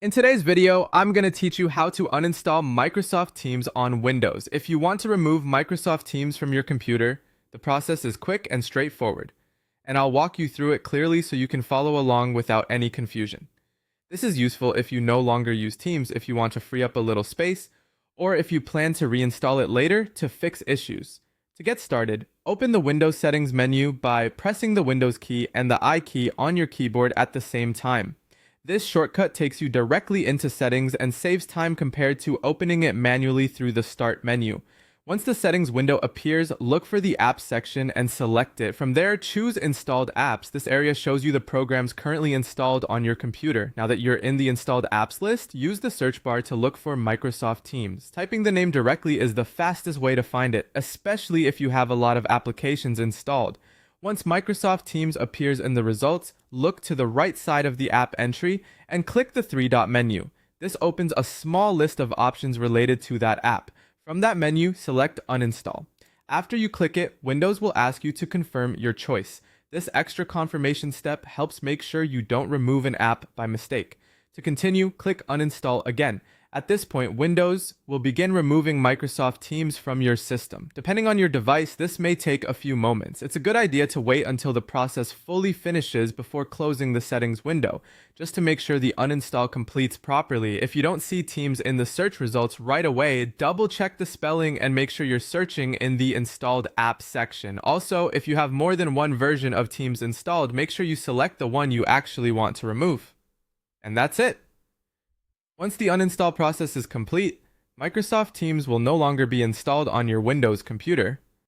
In today's video, I'm going to teach you how to uninstall Microsoft Teams on Windows. If you want to remove Microsoft Teams from your computer, the process is quick and straightforward, and I'll walk you through it clearly so you can follow along without any confusion. This is useful if you no longer use Teams, if you want to free up a little space, or if you plan to reinstall it later to fix issues. To get started, open the Windows Settings menu by pressing the Windows key and the I key on your keyboard at the same time. This shortcut takes you directly into settings and saves time compared to opening it manually through the Start menu. Once the settings window appears, look for the Apps section and select it. From there, choose Installed Apps. This area shows you the programs currently installed on your computer. Now that you're in the Installed Apps list, use the search bar to look for Microsoft Teams. Typing the name directly is the fastest way to find it, especially if you have a lot of applications installed. Once Microsoft Teams appears in the results, look to the right side of the app entry and click the three-dot menu. This opens a small list of options related to that app. From that menu, select Uninstall. After you click it, Windows will ask you to confirm your choice. This extra confirmation step helps make sure you don't remove an app by mistake. To continue, click Uninstall again. At this point, Windows will begin removing Microsoft Teams from your system. Depending on your device, this may take a few moments. It's a good idea to wait until the process fully finishes before closing the settings window, just to make sure the uninstall completes properly. If you don't see Teams in the search results right away, double check the spelling and make sure you're searching in the installed app section. Also, if you have more than one version of Teams installed, make sure you select the one you actually want to remove. And that's it. Once the uninstall process is complete, Microsoft Teams will no longer be installed on your Windows computer.